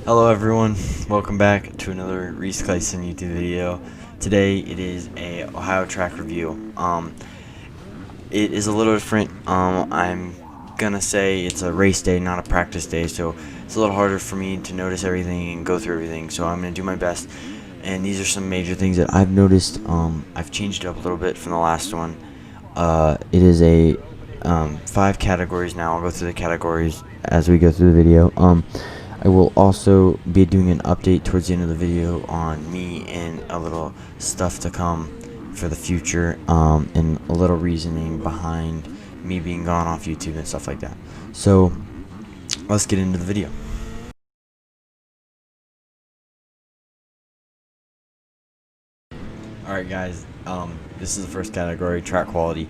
Hello everyone, welcome back to another CONCESSION YouTube video. Today it is a Ohio track review. It is a little different. I'm gonna say it's a race day, not a practice day, so it's a little harder for me to notice everything and go through everything, so I'm gonna do my best. And these are some major things that I've noticed. I've changed it up a little bit from the last one. It is a 5 categories now. I'll go through the categories as we go through the video. I will also be doing an update towards the end of the video on me and a little stuff to come for the future, and a little reasoning behind me being gone off YouTube and stuff like that. So let's get into the video. Alright guys, this is the first category, track quality.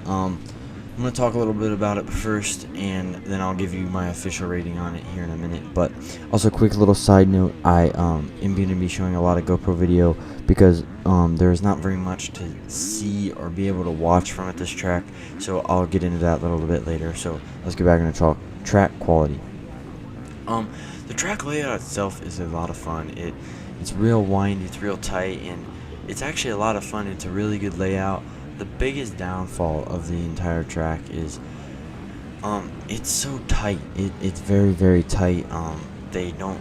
I'm going to talk a little bit about it first, and then I'll give you my official rating on it here in a minute. But also, quick little side note, I am going to be showing a lot of GoPro video because there's not very much to see or be able to watch from at this track, so I'll get into that a little bit later. So let's get back into track quality. The track layout itself is a lot of fun. It's real windy, it's real tight, and it's actually a lot of fun. It's a really good layout. The biggest downfall of the entire track is it's so tight. It's very, very tight. They don't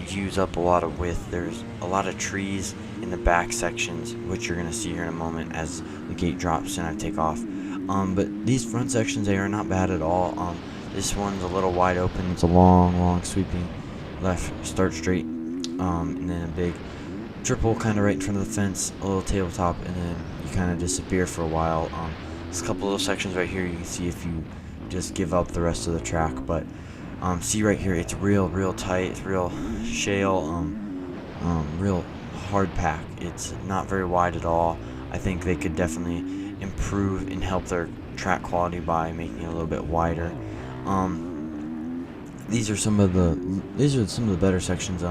use up a lot of width. There's a lot of trees in the back sections, which you're gonna see here in a moment as the gate drops and I take off. But these front sections, they are not bad at all. This one's a little wide open. It's a long sweeping left start straight, and then a big triple kind of right in front of the fence, a little tabletop, and then you kind of disappear for a while. There's a couple little sections right here you can see if you just give up the rest of the track, but see right here, it's real tight. It's real shale, real hard pack. It's not very wide at all. I think they could definitely improve and help their track quality by making it a little bit wider. These are some of the better sections.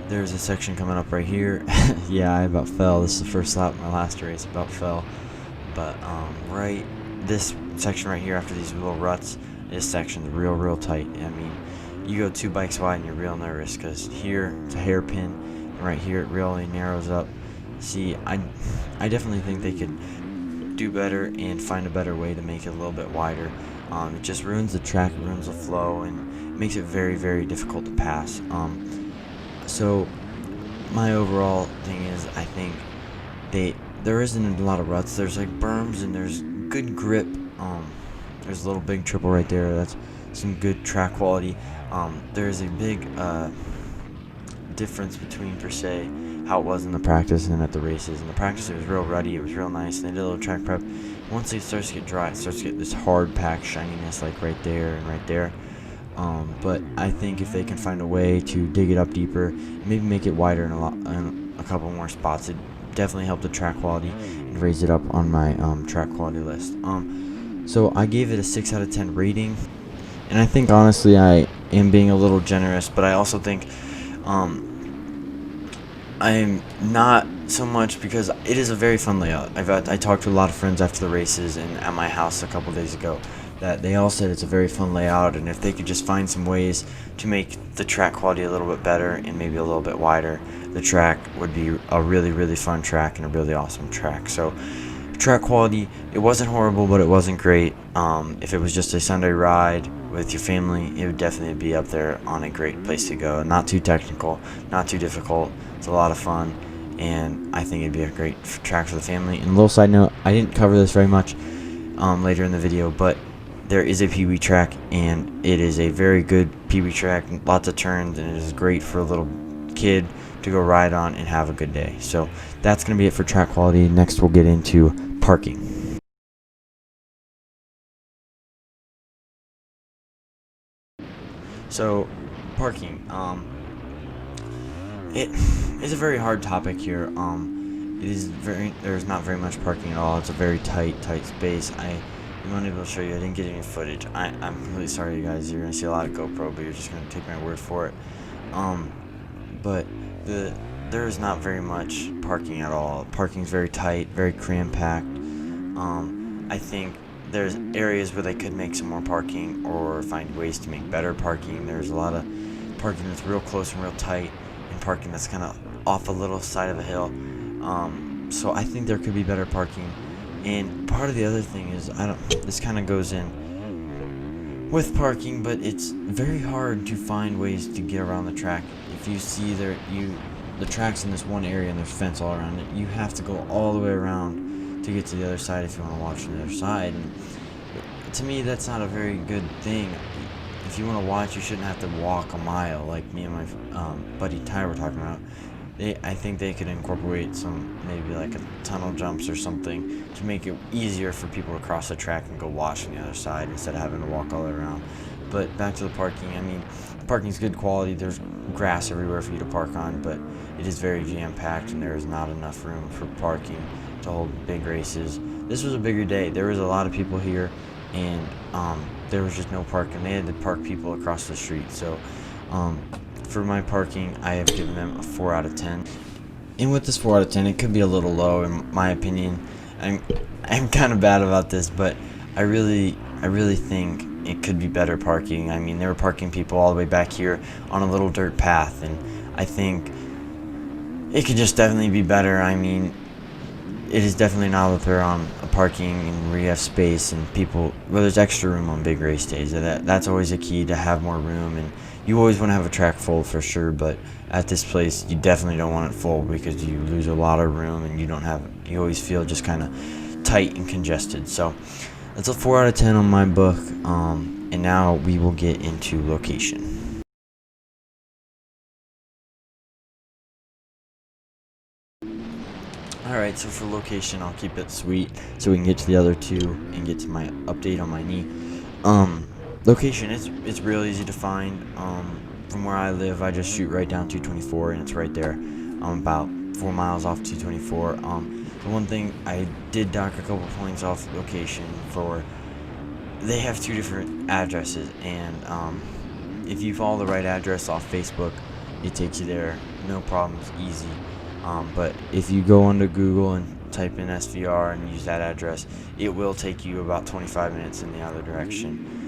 There's a section coming up right here. Yeah, I about fell. This is the first lap of my last race. About fell. But right, this section right here after these little ruts, this section's real tight. I mean, you go 2 bikes wide and you're real nervous because here it's a hairpin, and right here it really narrows up. See, I definitely think they could do better and find a better way to make it a little bit wider. It just ruins the track, it ruins the flow, and makes it very difficult to pass. So my overall thing is, I think there isn't a lot of ruts. There's like berms and there's good grip. There's a little big triple right there. That's some good track quality. There's a big difference between, per se, how it was in the practice and at the races. In the practice it was real ruddy, it was real nice, and they did a little track prep. Once it starts to get dry, it starts to get this hard pack shininess like right there and right there. But I think if they can find a way to dig it up deeper, maybe make it wider in a couple more spots, it definitely help the track quality and raise it up on my track quality list. So I gave it a 6 out of 10 rating, and I think honestly I am being a little generous, but I also think I'm not so much, because it is a very fun layout. I talked to a lot of friends after the races and at my house a couple days ago, that they all said it's a very fun layout, and if they could just find some ways to make the track quality a little bit better and maybe a little bit wider, the track would be a really fun track and a really awesome track. So track quality, it wasn't horrible, but it wasn't great. If it was just a Sunday ride with your family, it would definitely be up there on a great place to go. Not too technical, not too difficult. It's a lot of fun, and I think it'd be a great track for the family. And a little side note, I didn't cover this very much later in the video, but there is a Pee Wee track, and it is a very good Pee Wee track, lots of turns, and it is great for a little kid to go ride on and have a good day. So that's going to be it for track quality. Next we'll get into parking. So parking, it is a very hard topic here. There's not very much parking at all. It's a very tight space. I'm unable to show you. I didn't get any footage. I'm really sorry, you guys. You're gonna see a lot of GoPro, but you're just gonna take my word for it. But there is not very much parking at all. Parking's very tight, very cram-packed. I think there's areas where they could make some more parking or find ways to make better parking. There's a lot of parking that's real close and real tight, and parking that's kind of off a little side of a hill. So I think there could be better parking. And part of the other thing is, this kind of goes in with parking, but it's very hard to find ways to get around the track. If you see the track's in this one area and there's fence all around it, you have to go all the way around to get to the other side if you want to watch from the other side. And to me, that's not a very good thing. If you want to watch, you shouldn't have to walk a mile like me and my buddy Ty were talking about. I think they could incorporate some, maybe like a tunnel jumps or something, to make it easier for people to cross the track and go watch from the other side instead of having to walk all the way around. But back to the parking. I mean, the parking's good quality. There's grass everywhere for you to park on, but it is very jam-packed, and there is not enough room for parking to hold big races. This was a bigger day. There was a lot of people here, and there was just no parking. They had to park people across the street. So for my parking, I have given them a 4 out of 10. And with this 4 out of 10, it could be a little low in my opinion. I'm kind of bad about this, but I really think it could be better parking. I mean, they were parking people all the way back here on a little dirt path, and I think it could just definitely be better. I mean, it is definitely not up there on a parking and where you have space and people, well, there's extra room on big race days. That's always a key, to have more room. And you always want to have a track full for sure, but at this place you definitely don't want it full, because you lose a lot of room and you always feel just kind of tight and congested. So that's a 4 out of 10 on my book. And now we will get into location. Alright, so for location, I'll keep it sweet so we can get to the other two and get to my update on my knee. Location, it's real easy to find. From where I live, I just shoot right down 224, and it's right there. About 4 miles off 224. The one thing I did dock a couple points off location for, they have 2 different addresses, and if you follow the right address off Facebook, it takes you there, no problems, easy. But if you go onto Google and type in SVR and use that address, it will take you about 25 minutes in the other direction.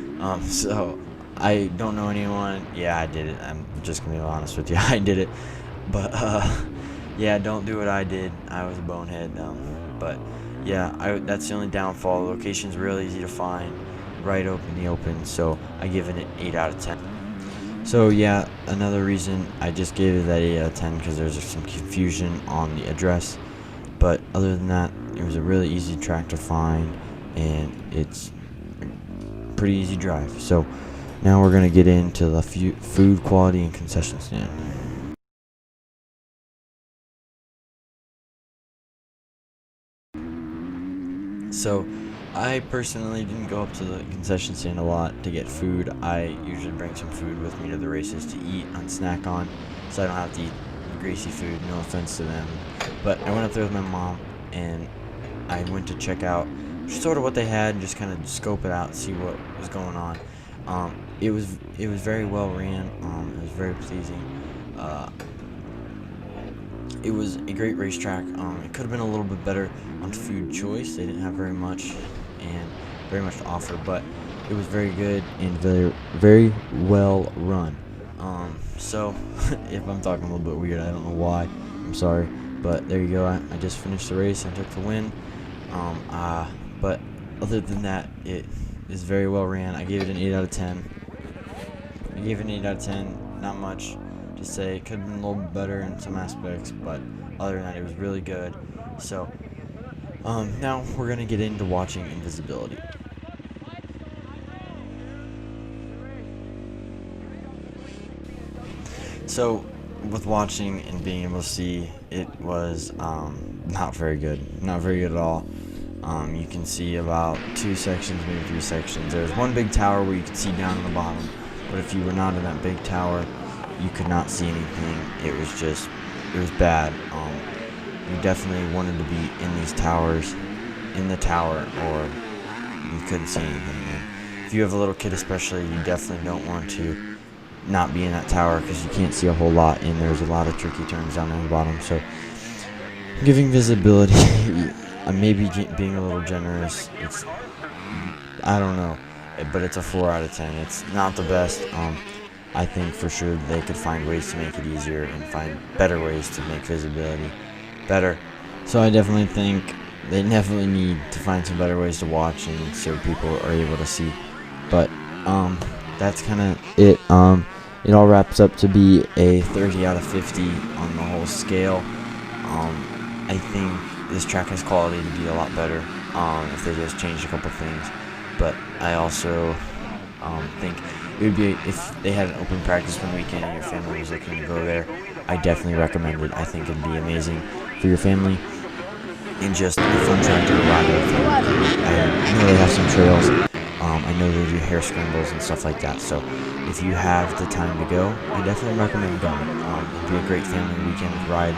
So I don't know anyone. Yeah, I did it. I'm just gonna be honest with you. I did it. But yeah, don't do what I did. I was a bonehead. But yeah, that's the only downfall. The location's really easy to find, right open in the open. So I give it an 8 out of 10. So yeah, another reason I just gave it that 8 out of 10, because there's some confusion on the address. But other than that, it was a really easy track to find, and it's a pretty easy drive. So now we're gonna get into the food quality and concession stand. So I personally didn't go up to the concession stand a lot to get food. I usually bring some food with me to the races to eat and snack on, so I don't have to eat greasy food, no offense to them. But I went up there with my mom, and I went to check out sort of what they had, and just kind of scope it out, see what was going on. It was very well ran. It was very pleasing. It was a great racetrack. It could have been a little bit better on food choice. They didn't have very much to offer, but it was very good and very, very well run. So if I'm talking a little bit weird, I don't know why. I'm sorry, but there you go. I just finished the race. I took the win. But other than that, it is very well ran. I gave it an 8 out of 10. I gave it an 8 out of 10. Not much to say. It could have been a little bit better in some aspects, but other than that, it was really good. So now we're gonna get into watching invisibility. So with watching and being able to see, it was not very good at all. You can see about 2 sections, maybe 3 sections. There's one big tower where you could see down in the bottom, but if you were not in that big tower, you could not see anything. It was bad. You definitely wanted to be in these towers, in the tower, or you couldn't see anything. And if you have a little kid especially, you definitely don't want to not be in that tower, because you can't see a whole lot, and there's a lot of tricky turns down in the bottom. So giving visibility, I may be being a little generous. I don't know, but it's a 4 out of 10. It's not the best. I think for sure they could find ways to make it easier and find better ways to make visibility better. So I definitely think they definitely need to find some better ways to watch and so people are able to see. But that's kind of it. It all wraps up to be a 30 out of 50 on the whole scale. I think this track has quality to be a lot better if they just changed a couple things. But I also think it would be, if they had an open practice one weekend and your family was looking to go there, I definitely recommend it. I think it'd be amazing for your family and just a fun track to ride with. I know they have some trails. I know they do hair scrambles and stuff like that. So if you have the time to go, I definitely recommend going. It'd be a great family weekend ride.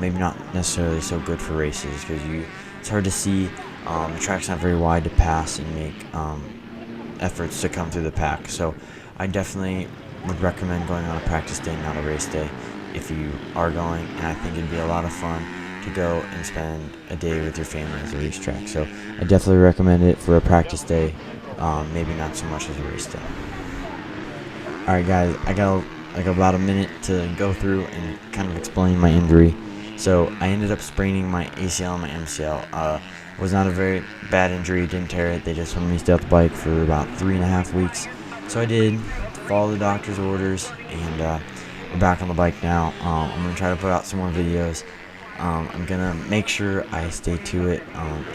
Maybe not necessarily so good for races because it's hard to see. The track's not very wide to pass and make efforts to come through the pack. So I definitely would recommend going on a practice day, not a race day, if you are going. And I think it'd be a lot of fun to go and spend a day with your family as a racetrack. So I definitely recommend it for a practice day, maybe not so much as a race day. Alright guys, I got like about a minute to go through and kind of explain my injury. So I ended up spraining my ACL and my MCL. Was not a very bad injury, didn't tear it. They just told me to stay off the bike for about 3.5 weeks. So I did, follow the doctor's orders, and we're back on the bike now. I'm going to try to put out some more videos. I'm going to make sure I stay to it and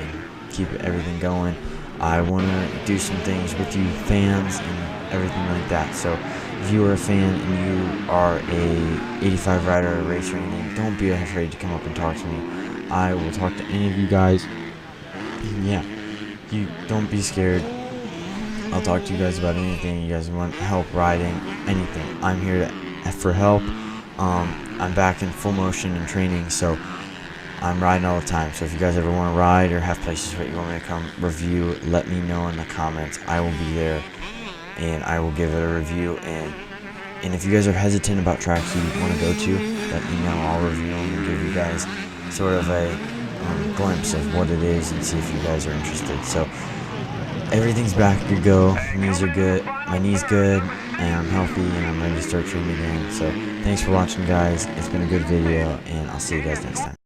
keep everything going. I want to do some things with you fans and everything like that. So if you are a fan and you are a 85 rider or race or anything, don't be afraid to come up and talk to me. I will talk to any of you guys. Yeah, you don't be scared. I'll talk to you guys about anything. You guys want help riding, anything. I'm here for help. I'm back in full motion and training, so I'm riding all the time. So if you guys ever want to ride or have places that you want me to come review, let me know in the comments. I will be there and I will give it a review. And if you guys are hesitant about tracks you want to go to, let me know. I'll review them and give you guys sort of a glimpse of what it is and see if you guys are interested. So everything's back to go. Knees are good. My knee's good, and I'm healthy, and I'm ready to start training again. So thanks for watching, guys. It's been a good video, and I'll see you guys next time.